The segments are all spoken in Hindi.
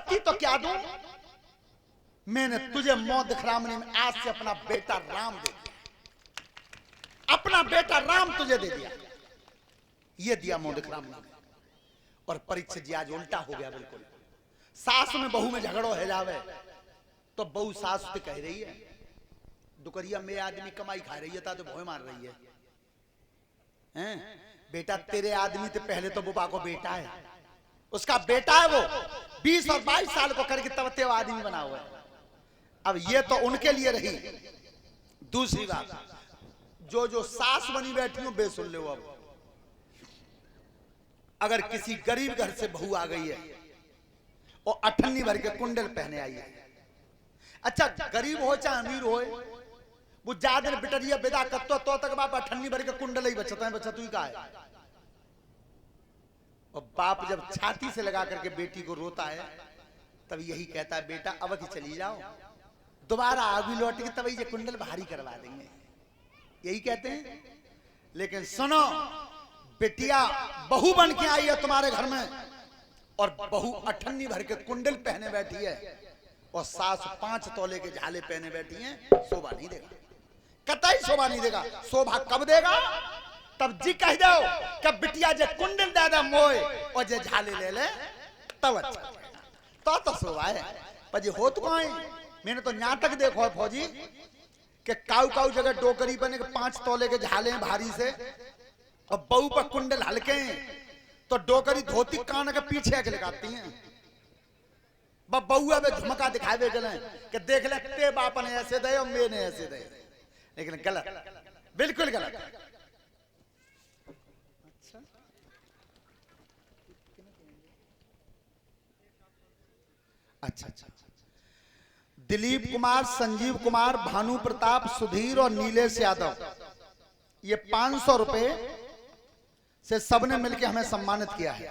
संपत्ति तो क्या दूं, मैंने तुझे मौदखरामनी में आज से अपना बेटा राम दे दिया, अपना बेटा राम तुझे दे दिया, ये दिया मौदखरामनी में। और परीक्षित जी आज उल्टा हो गया बिल्कुल। सास में बहू में झगड़ो है जावे तो बहू सास से कह रही है दुकरिया में आदमी कमाई खा रही है तो भोय मार रही है, हैं? बेटा तेरे आदमी तो पहले तो बुबा को बेटा है, उसका बेटा है वो 20 और 22 साल को करके तब ते आदमी बना हुआ है। अब ये तो उनके लिए रही। दूसरी बात, जो सास बनी बैठी हूं बेसुन ले। अब अगर किसी गरीब घर से बहू आ गई है और 98 भर के कुंडल पहने आई है, अच्छा गरीब हो चाहे अमीर हो, वो ज्यादा बिटरिया विदा करतो तो तक बाप 98 भर के कुंडल ही बचता है, बच्चा तू ही का है। और बाप जब छाती से लगा करके बेटी को रोता है तब यही कहता है बेटा अब की चली जाओ, दोबारा आगे लौट के तभी ये कुंडल भारी करवा देंगे, यही कहते हैं। लेकिन सुनो, बेटिया बहू बन के आई है तुम्हारे घर में और बहू 98 भर के कुंडल पहने बैठी है और सास 5 तोले के झाले पहने बैठी है, शोभा नहीं देगा, कतई शोभा नहीं देगा। शोभा कब देगा? तब जी कह दो कि बिटिया जे कुंडल दादा मोए और जे झाले ले ले तब अच्छा तो शोभा है। पर जे हो तो कहीं मैंने तो यहां तक देखो है फौजी कि काऊ जगह डोकरी बने के 5 तोले के झाले हैं भारी से और बहू पर कुंडल हल्के हैं तो डोकरी धोती कान के पीछे के लगाती हैं। बउआ में झुमका दिखावे गए कि देख ले ते बाप ने ऐसे दे और मैंने ऐसे दे, लेकिन गलत, बिल्कुल गलत। अच्छा अच्छा, दिलीप कुमार, संजीव कुमार, भानु प्रताप, सुधीर और नीलेश यादव, ये 500 रुपए से सबने मिलकर हमें सम्मानित किया है।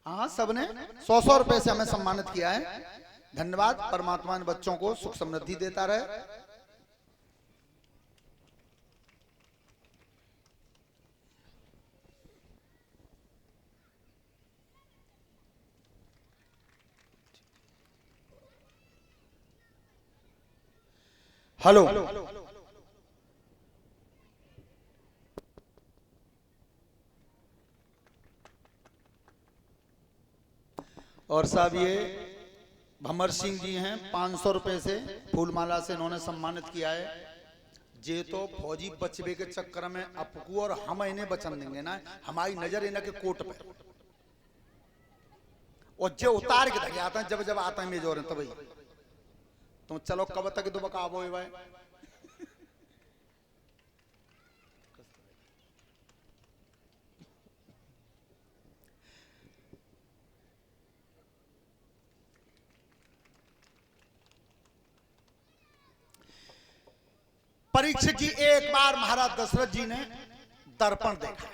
हाँ, सबने 100 रुपए से हमें सम्मानित किया है। धन्यवाद। परमात्मा ने बच्चों को सुख समृद्धि देता रहे। हेलो, और साहब ये भमर सिंह जी हैं, 500 रुपए से फूलमाला से इन्होंने सम्मानित किया है। जे तो फौजी बचबे के चक्कर में अपकू और हम इन्हें बचन देंगे ना, हमारी नजर इन्हें के कोट पे और जो उतार के धके आता है जब जब आता है मेजोर तभी तुम चलो कब तक तो बकाबो भाई। परीक्षित जी, एक बार महाराज दशरथ जी ने दर्पण देखा,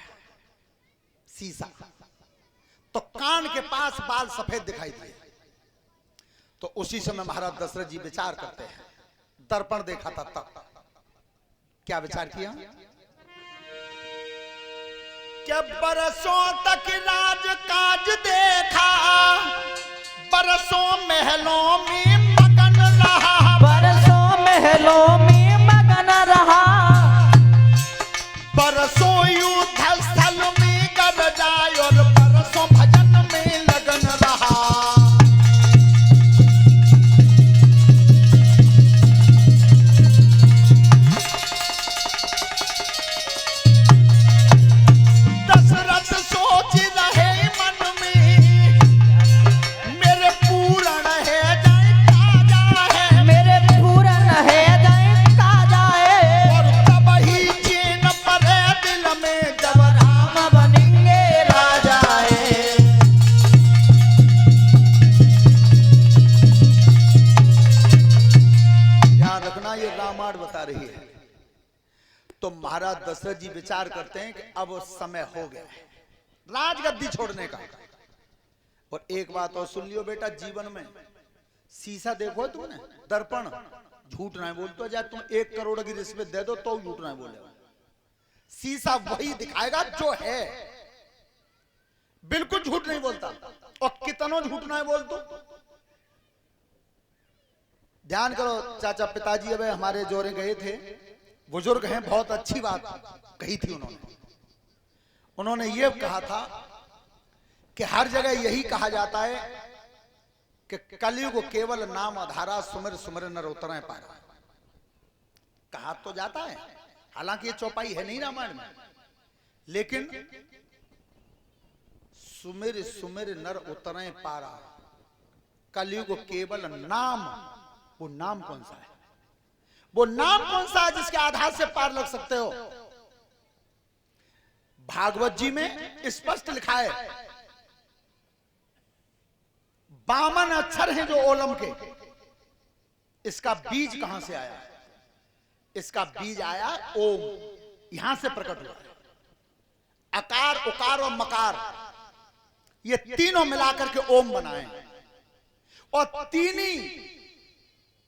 शीशा, तो कान के पास बाल सफेद दिखाई दिए। तो उसी समय महाराज दशरथ जी विचार करते हैं, दर्पण देखा था तब क्या विचार किया? क्या बरसों तक राज काज देखा, बरसों महलों में मगन रहा, बरसों महलों में रहा, बरसों युद्ध स्थल में गरजाए और बरसों भजन में लगन रहा। दशरथ सोच रहे मन में, मेरे पूरण है जाए ताजा है, मेरे पूरण है बता रही है। तो महाराज दशरथ जी विचार करते हैं कि अब समय हो गया है राजगद्दी छोड़ने का। और एक बात और सुन लियो बेटा, जीवन में शीशा देखो तुमने, दर्पण, झूठ नहीं बोलते जाए, तुम 1 करोड़ की रिश्वत दे दो तो झूठ नहीं बोले। शीशा वही दिखाएगा जो है, बिल्कुल झूठ नहीं बोलता। कनो झूठ ना बोल तो। ध्यान करो चाचा, पिताजी अब हमारे जोरे गए थे, बुजुर्ग हैं, बहुत अच्छी बात कही थी उन्होंने ये कहा था कि हर जगह यही कहा जाता है कि कलयुग केवल नाम आधारा, सुमिर सुमिर नर उतरे पारा। कहा तो जाता है, हालांकि ये चौपाई है नहीं रामायण में, लेकिन सुमिर सुमिर नर उतरे पारा, कलयुग केवल नाम। वो नाम कौन सा है? वो नाम कौन सा है जिसके आधार से पार लग सकते हो? भागवत जी में स्पष्ट लिखा है, 52 अक्षर हैं जो ओलम के। इसका बीज कहां से आया? इसका बीज आया ओम, यहां से प्रकट हुआ। अकार, उकार और मकार, ये तीनों मिलाकर के ओम बनाए, और तीन ही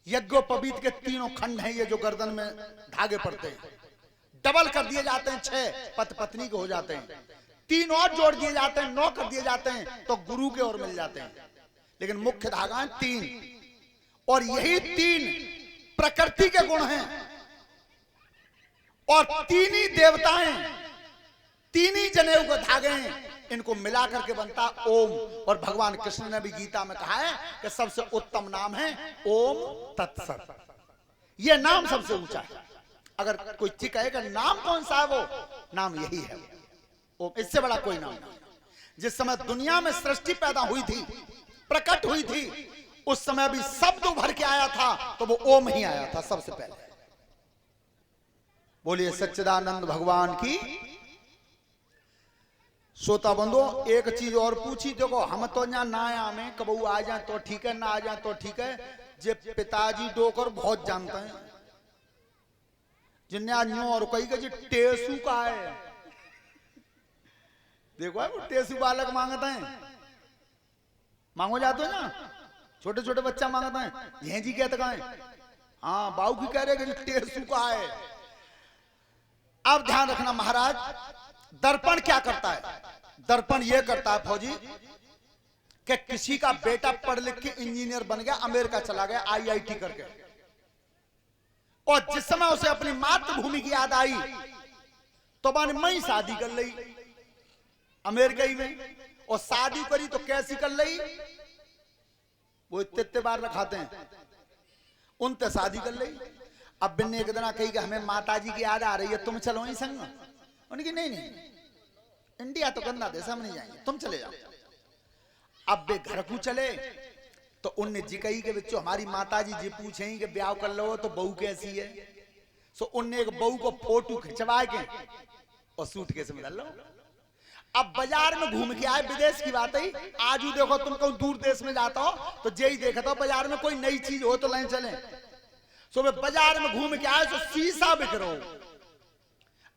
यज्ञोपवीत के तीनों खंड हैं। ये जो गर्दन में धागे पड़ते हैं, डबल कर दिए जाते हैं, 6 पति पत्नी के हो जाते हैं, 3 और जोड़ दिए जाते हैं, 9 कर दिए जाते हैं, तो गुरु के और मिल जाते हैं। लेकिन मुख्य धागा है 3, और यही 3 प्रकृति के गुण हैं, और 3 ही देवताएं, 3 ही जनेऊ के धागे हैं, इनको मिलाकर के बनता ओम। और भगवान कृष्ण ने भी गीता में कहा है कि सबसे उत्तम नाम है ओम तत्सत। यह नाम सबसे ऊंचा है। अगर कोई चीज कहे कि नाम कौन सा है, वो नाम यही है ओम। इससे बड़ा कोई नाम नहीं। जिस समय दुनिया में सृष्टि पैदा हुई थी, प्रकट हुई थी, उस समय भी शब्द उभर के आया था, तो वो ओम ही आया था सबसे पहले। बोलिए सच्चिदानंद भगवान की। श्रोता बंधु, एक चीज और पूछी, देखो हम तो यहाँ ना आवे, कबू आ जाए तो ठीक है, ना आ जाए तो ठीक है। जे पिताजी डोकर बहुत जानते हैं, जिन्हें आज न्यू और कही के जी टेसू का है। देखो है वो टेसू बालक मांगते हैं, मांगो जाते हैं ना, छोटे छोटे बच्चा मांगते हैं, यह जी कहते हैं, हाँ बाऊ की कह रहे कि टेसू का है। अब ध्यान रखना महाराज, दर्पण क्या करता है? दर्पण यह करता है फौजी कि किसी का बेटा पढ़ लिख के इंजीनियर बन गया, अमेरिका चला गया IIT करके, और जिस समय उसे अपनी मातृभूमि की याद आई तो मैं ही शादी कर ली अमेरिका ही में। और शादी करी तो कैसी कर ली? वो इतने बार रखाते हैं, उनते शादी कर ली। अब बिन्ने एक दिन कही कि हमें माताजी की याद आ रही है, तुम चलो ही संग। उनकी नहीं, इंडिया तो गंदा देश, हम नहीं जाएंगे, तुम चले जाओ। अब वे घर को चले तो उनने जी कही के बच्चों हमारी माताजी जी पूछेंगे कि ब्याह कर लो तो बहू कैसी है। सो उनने एक बहू को फोटो खिंचवा के और सूटकेस में डाल लो। अब बाजार में घूम के आए, विदेश की बात है, आज ही देखो तुम कहीं दूर देश में जाता हो तो यही देखा था, बाजार में कोई नई चीज हो तो लाइन चले। सो वे बाजार में घूम के आए तो शीशा बिक रहा हो।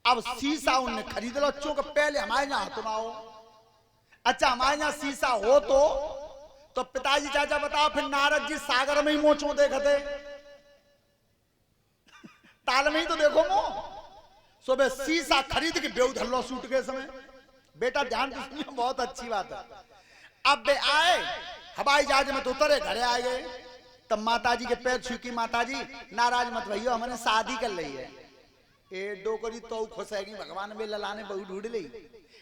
अब शीशा उनने खरीद लो, चूंकि पहले हमारे यहाँ तो ना हो। अच्छा हमारे यहाँ शीशा हो तो पिताजी चाचा बताओ, फिर नारद जी सागर में ही मोचो देखे थे, ताल में ही तो देखो मो। सो वे शीशा खरीद के बेऊ धर लो सूटकेस में। बेटा ध्यान सुनिए, बहुत अच्छी बात है। अब वे आए हवाई जहाज में तो उतरे, घरे आ गए, तब माताजी के पैर छुकी, माताजी नाराज मत भइयो, हमने शादी कर ली है। ए डोकरी तो खुश है कि भगवान में लला ने बहू ढूंढ ली।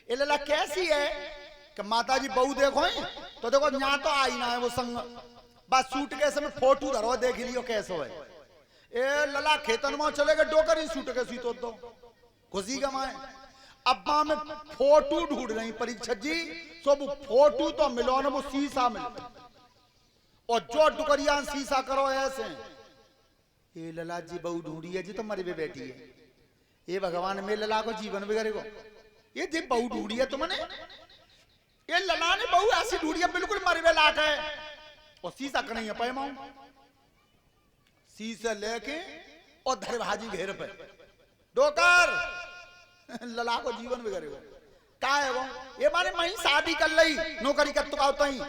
ए लला कैसी है कि माताजी बहू देखो तो देखो यहाँ तो आई ना है वो संग, बस सूटकेस में फोटो धरो, देख लियो कैसे है। ए लला खेतन में चले गए, डोकरी सूटकेस ही तो खुशी कमाए। अब मां में फोटो ढूंढ रही परीक्षा जी, सब फोटो तो मिलो ना, वो शीशा मिलो, और जो डुकरिया शीशा करो ऐसे। ये लला जी बहू ढूंढी है जी, तो मरे पे बैठी है। ये भगवान में लला को जीवन बिगड़ेगा। ये जी बहू ढूंढी है तुमने, ये लला ने बहू ऐसी ढूंढी है, बिल्कुल मरे पे लाट है, और शीशा कहीं पे माऊ शीशा लेके और धर भाजी घेर पे डोकर लला को जीवन बिगड़ेगा। का है वो? ये माने मैं शादी कर ली, नौकरी कर तो आता ही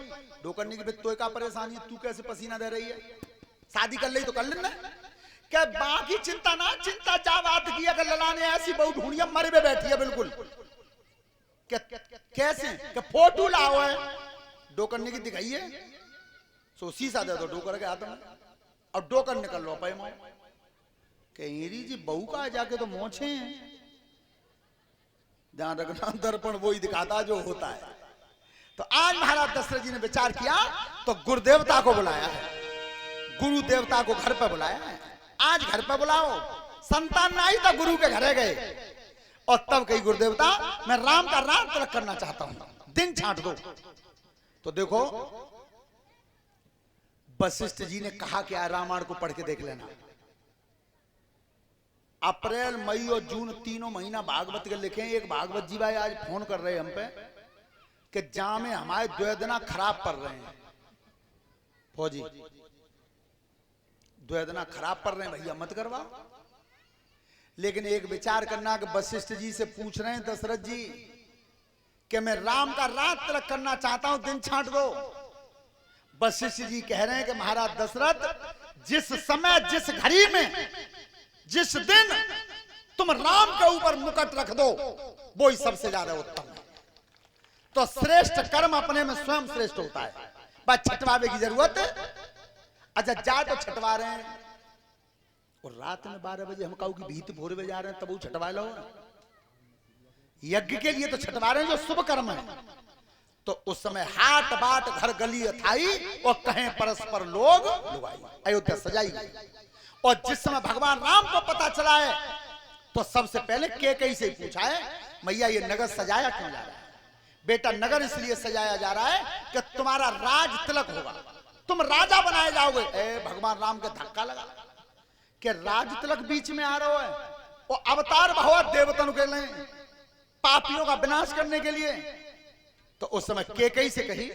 डोकरने की तो का परेशानी है, तू कैसे पसीना दे रही है? शादी कर ली तो कर लेना, क्या बाकी चिंता ना, चिंता जा बात की अगर लला ने ऐसी बहू ढूंढी है, मरे पे बैठी है बिल्कुल। कैसे? क्या फोटो लाओ है, डोकर की दिखाइए, सो शीशा दे दो डोकर के हाथ में और डोकर निकल लो पाए मोह कहीं जी बहू का जाके तो मोछे हैं। ध्यान रखना दर्पण वो ही दिखाता जो होता है। तो आज महाराज दशरथ जी ने विचार किया तो गुरुदेवता को बुलाया है, गुरु देवता को घर पर बुलाया है। आज घर पर बुलाओ, संतान ना आई तो गुरु के घरे गए और तब कही गुरुदेवता मैं राम का रात तिलक करना चाहता हूं, दिन छांट दो। तो देखो वशिष्ठ जी ने कहा क्या, रामायण को पढ़ के देख लेना। अप्रैल मई और जून तीनों महीना भागवत के लिखे। एक भागवत जी भाई आज फोन कर रहे हैं हम पे कि जामे हमारे द्वेदना खराब पड़ रहे हैं, फौजी द्वेदना खराब पड़ रहे हैं, भैया मत करवाओ। लेकिन एक विचार करना कि वशिष्ठ जी से पूछ रहे हैं दशरथ जी कि मैं राम का रात तिलक करना चाहता हूं, दिन छांट दो। वशिष्ठ जी कह रहे हैं कि महाराज दशरथ जिस समय जिस घड़ी में जिस दिन तुम राम के ऊपर मुकुट रख दो वो ही सबसे ज्यादा उत्तम है। तो श्रेष्ठ कर्म अपने में स्वयं श्रेष्ठ होता है, बस छटवावे की जरूरत है। अच्छा जाए तो छटवा रहे हैं और रात में 12 बजे हम कहूँ कि भीत भोर में जा रहे हैं तब वो छटवा लो। यज्ञ के लिए तो छटवा रहे हैं जो शुभ कर्म है। तो उस समय हाट बाट घर गली अथाई और कहें परस्पर लोग लुगाई, अयोध्या सजाई गई। और जिस समय भगवान राम को पता चला है तो सबसे पहले केकई से पूछा है मैया ये नगर सजाया क्यों जा रहा है? बेटा नगर इसलिए सजाया जा रहा है कि तुम्हारा राज तिलक होगा, तुम राजा बनाए जाओगे। भगवान राम के धक्का लगा कि राज तिलक बीच में आ रहा है और अवतार भगवा देवतन के लिए पापियों का विनाश करने के लिए। तो उस समय केकई से कही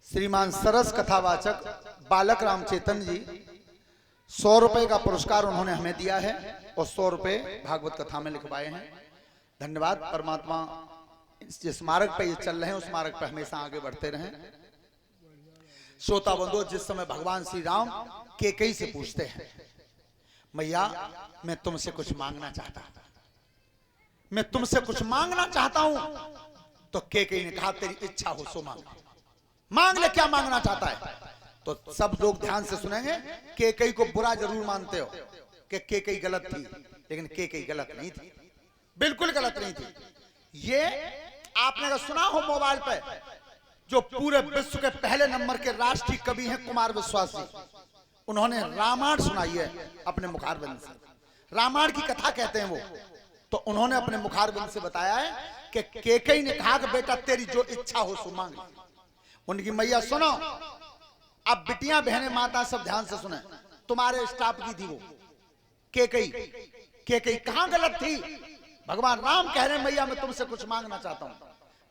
श्रीमान सरस कथावाचक बालक राम चेतन जी 100 रुपए का पुरस्कार उन्होंने हमें दिया है और 100 रुपए भागवत कथा में लिखवाए हैं। धन्यवाद। परमात्मा जिस मार्ग पे ये चल रहे हैं उस मार्ग पे हमेशा आगे बढ़ते रहें। श्रोता बंधु, जिस समय भगवान श्री राम केकई से पूछते हैं मैया मैं तुमसे कुछ मांगना चाहता हूं, मैं तुमसे कुछ मांगना चाहता हूं। तो केकई ने कहा तेरी इच्छा हो सो मांग, मांग ले क्या मांगना चाहता है। तो सब लोग ध्यान से सुनेंगे। केकई को बुरा जरूर मानते हो कि केकई गलत थी, लेकिन केकई गलत नहीं थी, बिल्कुल गलत नहीं थी। ये आपने अगर सुना हो मोबाइल पे, जो पूरे विश्व के पहले नंबर के राष्ट्रीय कवि हैं कुमार विश्वास जी, उन्होंने रामायण सुनाई है अपने मुखारबिंद से। रामायण की कथा कहते हैं वो। तो उन्होंने अपने मुखारबिंद से बताया है कि केकई ने कहा कि बेटा तेरी जो इच्छा हो सो मांग। उनकी मैया सुनो, अब बिटियां बहनें माता सब ध्यान से सुने, तुम्हारे स्टाफ की थी वो केकई। केकई कहां गलत थी? भगवान राम कह रहे हैं मैया मैं तुमसे कुछ मांगना चाहता हूं,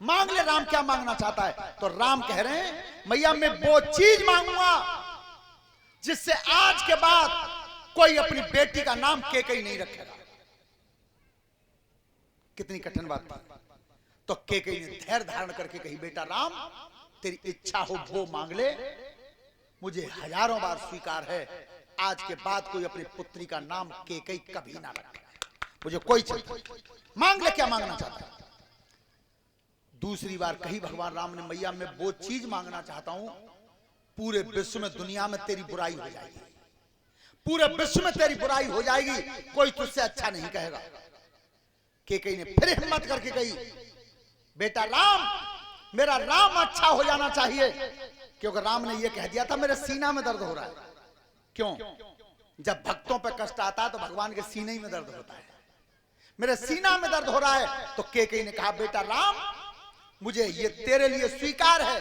मांग ले। राम क्या मांगना चाहता है? तो राम कह रहे हैं मैया मैं वो चीज मांगूंगा जिससे आज के बाद कोई अपनी बेटी का नाम केकई नहीं रखेगा। कितनी कठिन बात थी। तो केकई ने धैर्य धारण करके कही बेटा राम तेरी इच्छा हो वो मांग ले, मुझे हजारों बार स्वीकार है आज के बाद कोई अपनी पुत्री का नाम केकई कभी ना रखे, मुझे कोई चिंता नहीं। मांग ले क्या मांगना चाहता है। दूसरी बार कही भगवान राम ने मैया मैं वो चीज मांगना चाहता हूं पूरे विश्व में दुनिया में तेरी बुराई हो जाएगी, पूरे विश्व में तेरी बुराई हो जाएगी, कोई तुझसे अच्छा नहीं कहेगा। केकई ने फिर हिम्मत करके कही बेटा राम मेरा राम अच्छा हो जाना चाहिए, क्योंकि राम ने यह कह दिया था मेरे सीना में दर्द हो रहा है। क्यों? जब भक्तों पर कष्ट आता है तो भगवान के सीने में दर्द होता है, मेरे सीना में दर्द हो रहा है। तो केकई ने कहा बेटा राम मुझे ये तेरे लिए स्वीकार है,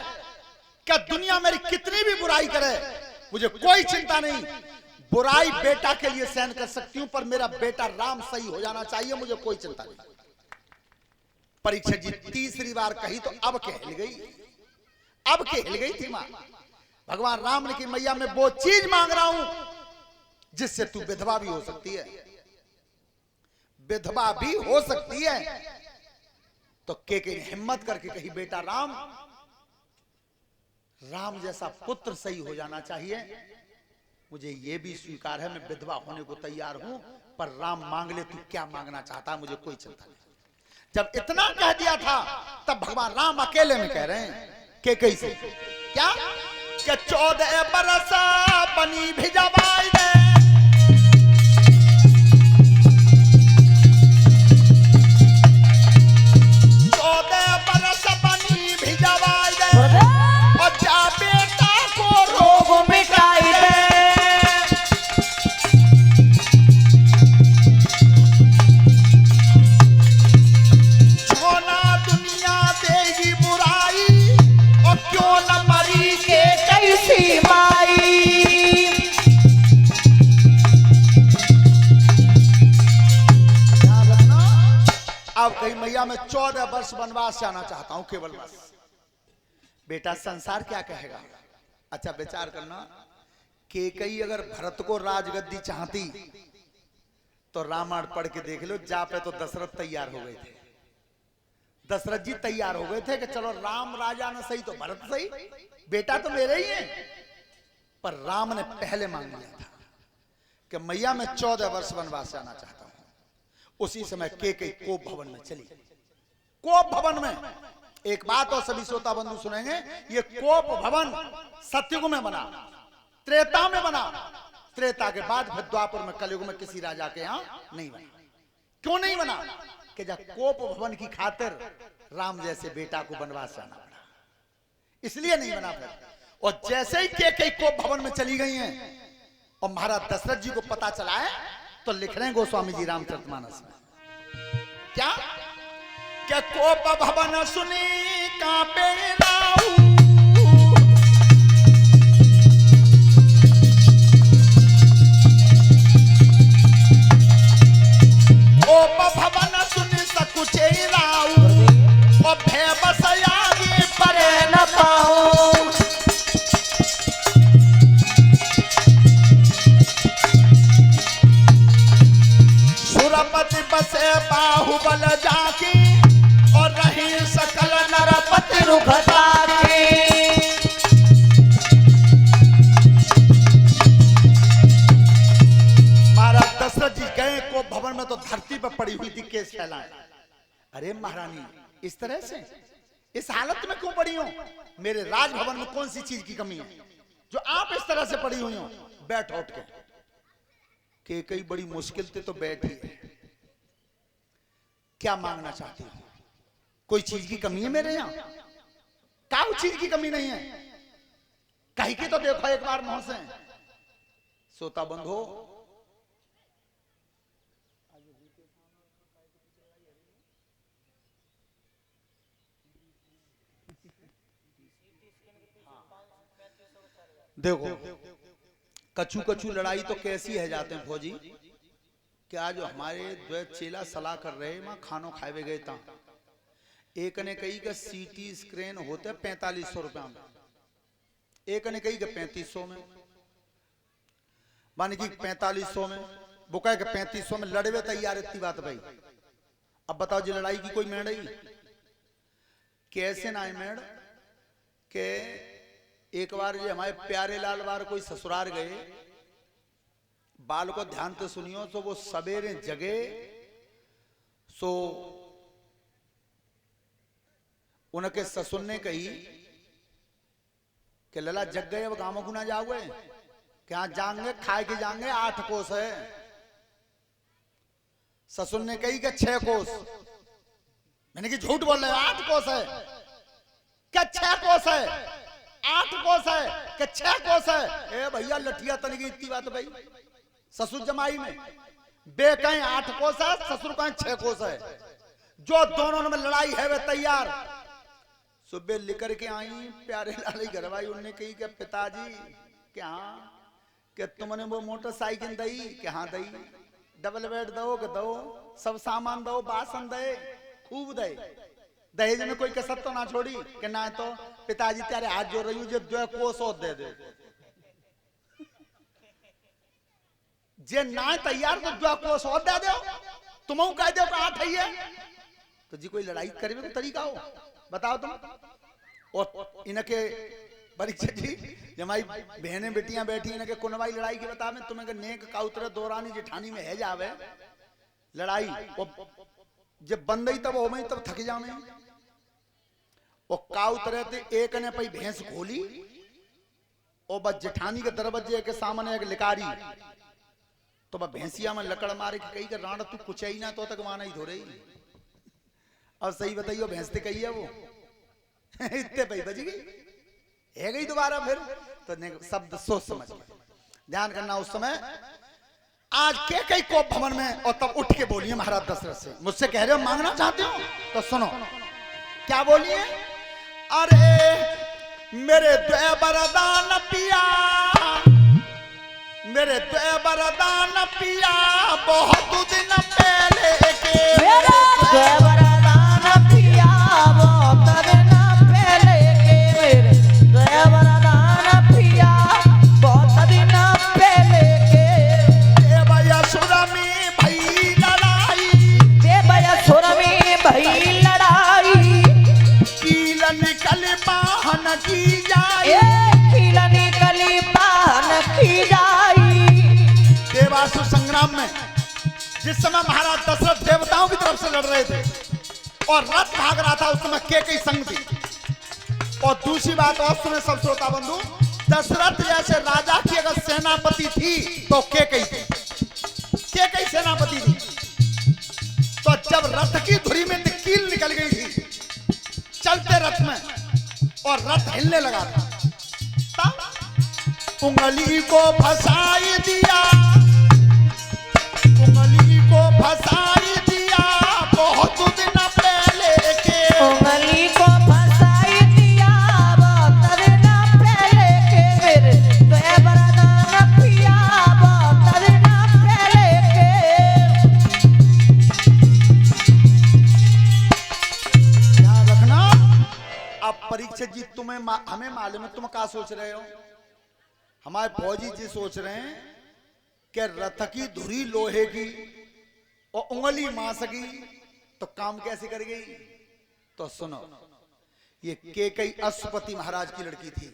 क्या दुनिया मेरी कितनी भी बुराई करे मुझे कोई चिंता नहीं, बुराई बेटा के लिए सहन कर सकती हूं, पर मेरा बेटा राम सही हो जाना चाहिए, मुझे कोई चिंता नहीं। परीक्षा जी तीसरी बार कही तो अब कहल गई, अब कहल गई थी मां। भगवान राम ने कहा मैया मैं वो चीज मांग रहा हूं जिससे तू विधवा भी हो सकती है, विधवा भी हो सकती है। तो केकई ने हिम्मत करके कही बेटा राम राम जैसा पुत्र सही हो जाना चाहिए, मुझे यह भी स्वीकार है मैं विधवा होने को तैयार हूं, पर राम मांग ले तू क्या मांगना चाहता है, मुझे कोई चिंता नहीं। जब इतना कह दिया था तब भगवान राम अकेले में कह रहे हैं कि कैसे क्या कि 14 बरस बनी भिजवाई दे, 14 बरस बनी भिजवाई दे और जा बेटा को रोग मिटाई दे। अब कहीं मैया मैं 14 वर्ष वनवास जाना चाहता हूं केवल बस। बेटा संसार क्या कहेगा? अच्छा विचार करना कि कई अगर भरत को राजगद्दी चाहती तो रामायण पढ़ के देख लो, जा पे तो दशरथ तैयार हो गए थे। दशरथ जी तैयार हो गए थे कि चलो राम राजा न सही तो भरत सही, बेटा तो मेरे ही है। पर राम ने पहले मांग लिया था कि मैया मैं 14 वर्ष वनवास जाना चाहता हूं। उसी समय केकई कोप भवन में चली। कोप भवन में एक बात और सभी श्रोता बंधु सुनेंगे, ये कोप भवन सतयुग में बना, त्रेता में बना। त्रेता के बाद फिर द्वापर में कलयुग में किसी राजा के यहां नहीं बना। क्यों नहीं बना? कि जब कोप भवन की खातिर राम जैसे बेटा को वनवास जाना पड़ा, इसलिए नहीं बना फिर। और जैसे ही केकई कोप भवन में चली गई हैं और महाराज दशरथ जी को पता चला है तो लिख रहे हैं गोस्वामी जी रामचरितमानस में क्या क्या कोप भवन सुनी कांपे राऊ, कोप भवन सुनी सकुचे राऊ और भय बस आगे परे न पाऊं। सुरपति बसे बाहुबल जाकी और रही सकल नरपति रुखता की। महाराज दशरथ जी गए को भवन में तो धरती पर पड़ी हुई थी केस फैलाए। अरे महारानी इस तरह से इस हालत में क्यों पड़ी हो? मेरे राजभवन में कौन सी चीज की कमी है जो आप इस तरह से पड़ी हुई हो? बैठ उठ के कई बड़ी मुश्किल से तो बैठी है। क्या मांगना चाहती हो? कोई चीज की कमी है मेरे यहां? क्या चीज की कमी नहीं है? कहीं की तो देखो एक बार मुंह से। श्रोता बंधो देखो कछु कछु लड़ाई तो कैसी है जाते हैं फौजी। क्या जो हमारे द्वैत चेला सलाह कर रहे वहां खानो खाए गए था, एक ने कही कि सीटी स्क्रीन होते 4500 रुपया में, एक ने कही कि 3500 में, मानी कि 4500 में, वो कहे कि 3500 में लड़वे तैयार। इतनी बात भाई। अब बताओ जी लड़ाई की कोई मेड़ ही कैसे ना मेड़ के एक बार ये हमारे प्यारे लाल बार कोई ससुराल गए, बाल को ध्यान से सुनियो। तो वो सवेरे जगे सो उनके ससुर ने कही कि लला जग गए, अब गांव गुना जाओगे क्या? जाएंगे खाए के जाएंगे, 8 कोस है। ससुर ने कही कि 6 कोस। मैंने कि झूठ बोल रहे हो, 8 कोस है। क्या 6 कोस है? 8 कोस है कि 6 कोस है? ए भैया लठिया तनिक इतनी बात भाई। ससुर जमाई में बे कहीं 8 कोस है, ससुर कहीं 6 कोस है। जो दोनों में लड़ाई है वे तैयार। सुबह लेकर के आई प्यारे लाल घर भाई। उन्होंने कही कि पिताजी क्या कि तुमने वो मोटरसाइकिल दई? कि हाँ दई। डबल बेड दो कि दो, सब सामान दो, बासन दे, खूब दे। दहेज में कोई कसर तो ना छोड़ी कि ना तो पिताजी तेरे हाथ जोड़ रही हूँ जो 2 कोस और दे दे। जे ना तैयार तो 2 कोस और दे दो, तुम कह दो 8 है। तो जी कोई लड़ाई करने का तरीका हो बताओ तुम। और इनके परीक्षा जी हमारी बहनें बेटियां बैठी इनके कुनवाई लड़ाई की बता में तुम्हें नेक का उतरे दौरानी जेठानी में है जावे लड़ाई। जब बंद ही तब हो में तब थक जावे और काउ तरह थे एक ने पई भैंस खोली और बस जेठानी के दरवाजे के सामने एक लिकारी तो बस भैंसिया में लकड़ मारे के कही कर राणा तू कुछ ही ना तो तक माना ही धो रही। अब सही बताइयो भैंस ते कही है वो इतने पई बज गई है गई दोबारा फिर तो शब्द सोच समझ ध्यान करना। उस समय आज के कई कोप भवन में और तब उठ के बोलिए महाराज दशरथ से मुझसे कह रहे हो मांगना चाहते हो तो सुनो क्या बोलिए। अरे मेरे द्वे वरदान पिया मेरे द्वे वरदान पिया बहुत दिन पहले के मेरे द्वे वरदान पिया बहुत दिन पहले के मेरे द्वे वरदान पिया बहुत दिन पहले के देवयसुर में भई लड़ाई देवयसुर में भई लड़ाई कील निकल बाहन की जाए कील निकल बाहन की जाई। देवासुर संग्राम में जिस समय महाराज दशरथ देवताओं की तरफ से लड़ रहे थे और रथ भाग रहा था उस समय केकई संग थी। और दूसरी बात और सुने सब श्रोता बंधु दशरथ जैसे राजा की अगर सेनापति थी तो केकई थी केकई सेनापति थी। तो जब रथ की धुरी में कील निकल गई थी चलते रथ में और रथ हिलने लगा था तब उंगली को फंसाई दिया उंगली को फंसाई दिया बहुत दिन पहले के उंगली को फंसाई दिया बहुत दिन पहले के मेरे द्वे वरदान पिया बहुत दिन पहले के। ध्यान रखना। अब परीक्षित जी तुम्हें हमें मालूम है तुम क्या सोच रहे हो। हमारे फौजी जी सोच रहे हैं कि रथ की धुरी लोहे की और उंगली मांस की तो काम कैसे कर गई। तो सुनो ये केकई अश्वपति महाराज की लड़की थी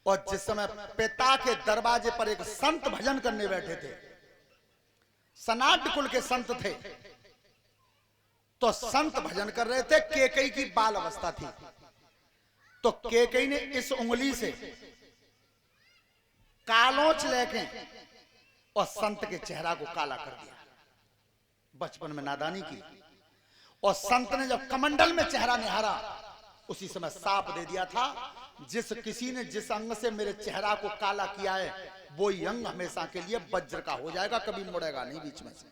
और जिस समय पिता के दरवाजे पर एक संत भजन करने बैठे थे सनाट कुल के संत थे तो संत भजन कर रहे थे केकई की बाल अवस्था थी तो केकई ने इस उंगली से कालोच लेके और संत के चेहरा को काला कर दिया। बचपन में नादानी की और संत ने जब कमंडल में चेहरा निहारा उसी समय साप दे दिया था जिस किसी ने जिस अंग से मेरे चेहरा को काला किया है वो ही अंग हमेशा के लिए वज्र का हो जाएगा कभी मुड़ेगा नहीं बीच में से।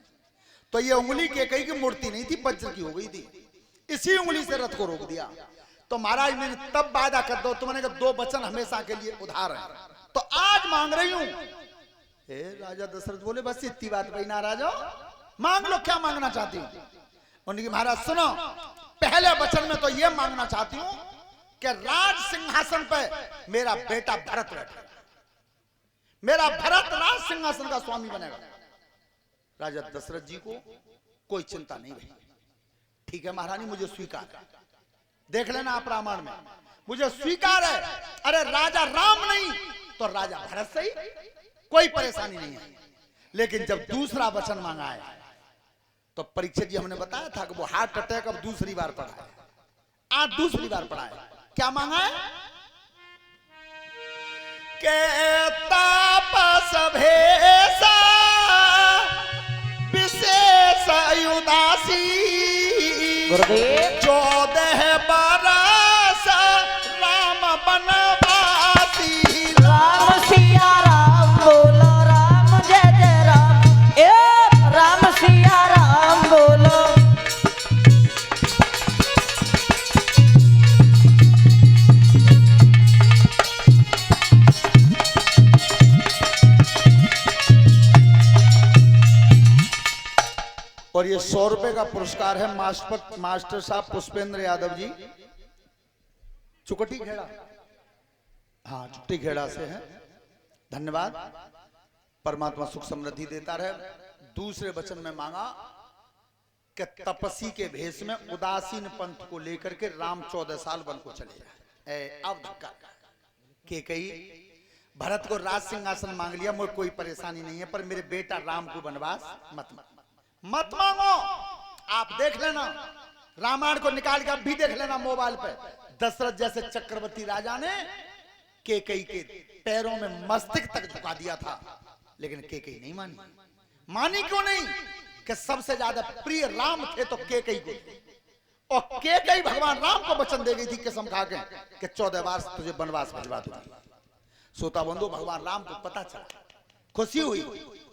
तो ये उंगली के कई की मूर्ति नहीं थी वज्र की हो गई थी इसी उंगली से रथ को रोक दिया। तो महाराज मैंने तब वादा कर दो तुमने कहा दो वचन हमेशा के लिए उधार है तो आज मांग रही हूं। राजा दशरथ बोले बस इतनी बात भाई नाराज हो मांग लो क्या मांगना चाहती हूँ। उनकी महाराज सुनो पहले वचन में तो ये मांगना चाहती हूँ कि राज सिंहासन पे मेरा बेटा भरत बैठे मेरा भरत राज सिंहासन का स्वामी बनेगा। राजा दशरथ जी को कोई चिंता नहीं भाई ठीक है महारानी मुझे स्वीकार है देख लेना आप रामायण में मुझे स्वीकार है। अरे राजा राम नहीं तो राजा भरत सही कोई परेशानी नहीं है। लेकिन जब दूसरा वचन मांगा है तो परीक्षित जी हमने बताया था कि वो हार्ट अटैक अब दूसरी बार पड़ा है आज दूसरी बार पड़ा है। क्या मांगा है के तापस भेसा विशेष उदासी गुरुदेव 14 बरस राम बनवासी राम सिया राम बोलो राम जय जय राम राम सिया राम बोलो। और ये 100 रुपए का पुरस्कार है मास्टर साहब पुष्पेंद्र यादव जी चुकटी खेड़ा हाँ चुकटी खेड़ा से है। धन्यवाद परमात्मा सुख समृद्धि देता रहे। दूसरे वचन में मांगा कि तपस्वी के भेष में उदासीन पंथ को लेकर के राम 14 साल वन को चले जाए। अब धक्का के कही भरत को राज सिंहासन मांग लिया मुझे कोई परेशानी नहीं है पर मेरे बेटा राम को वनवास मत मांगो आप देख लेना, रामायण को निकाल के अब भी देख लेना मोबाइल पे। दशरथ जैसे चक्रवर्ती राजा ने केकई के पैरों में मस्तक तक झुका दिया था, लेकिन केकई नहीं मानी। मानी क्यों नहीं? कि सबसे ज्यादा प्रिय राम थे तो केकई को, और केकई भगवान राम को वचन दे गई थी कसम खा के कि 14 बार तुझे वनवास भिजवा दूंगा। श्रोता बंधु, भगवान राम को पता चला, खुशी हुई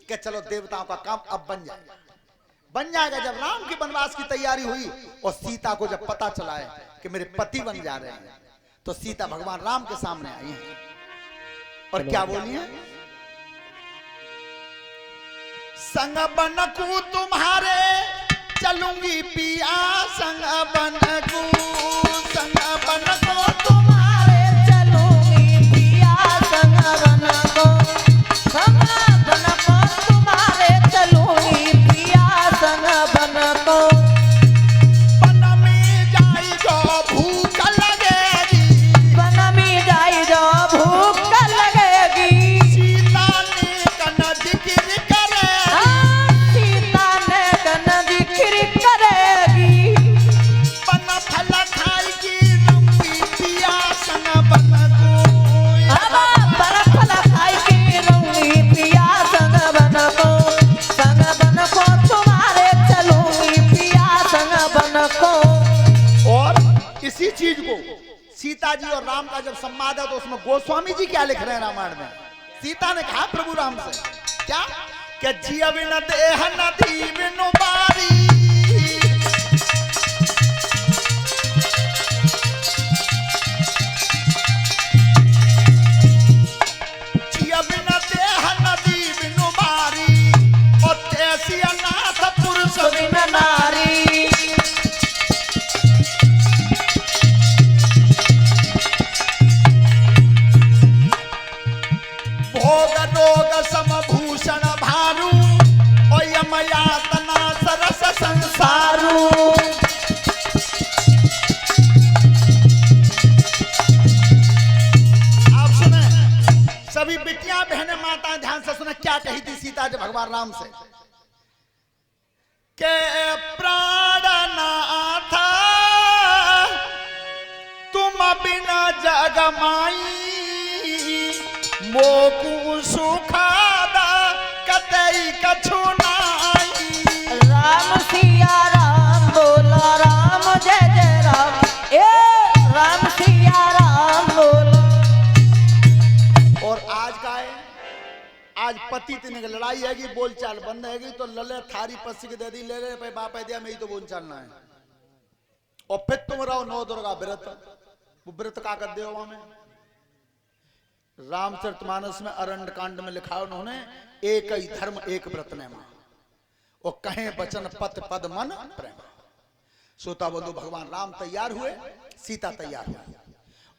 कि चलो देवताओं का काम अब बन जाएगा। जब राम की वनवास की तैयारी हुई और सीता को जब पता चला है कि मेरे पति बन जा रहे हैं, तो सीता भगवान राम के सामने आई है और क्या बोली है? संग बनकू तुम्हारे चलूंगी पिया, संग बनकू तुम्हारे चलूंगी पिया, संग बनको तुम्हारे चलूंगी पिया, संग बनको। बन में जाई जो भूख लगेगी, बन में जाई जो भूख लगेगी। सीता ने कन जिक्र करे, सीता ने कन जिक्र करेगी। बन फल खाएगी रंगी पिया, संग बनकू। बन फल खाएगी रंगी पिया, संग बनको तुम्हारे चलूंगी पिया, संग बनको। और इसी चीज को सीता जी और राम का जब संवाद है तो उसमें गोस्वामी जी क्या लिख रहे हैं रामायण में? सीता ने कहा प्रभु राम से क्या कि जिया बिन देह नदी बिनु बारी, जिया बिन देह नदी बिनु बारी, और तेसी अनाथ पुरुष बिन नारी। भोग रोग समभूषण भारू, और यमयातना सरस संसारू। आप सुने सभी बिटियां बहनें माताएं, ध्यान से सुने क्या कही थी सीता जी भगवान राम से के प्राणनाथ तुम बिना जग माई, मोकू सुखादा कतई कछु नाई। राम सिया राम बोलो राम जय जय राम। राम सिया राम बोलो। और आज का है, आज पति तीन लड़ाई हैगी, बोलचाल बंद हैगी, तो लले थारी पसी के दे दी, ले ले पे बाप दिया, मेरी तो बोलचाल ना है। और फिर तुम रहो 9 दुर्गा व्रत, वो व्रत का कर दे वहां में रामचरितमानस में अरण्य कांड में लिखा है उन्होंने, एक ही धर्म एक व्रत ने मां, और कहें वचन पत पद मन प्रेम। श्रोता बंधु, भगवान राम तैयार हुए, सीता तैयार हुई,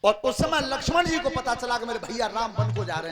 और उस समय लक्ष्मण जी को पता चला कि मेरे भैया राम वन को जा रहे हैं,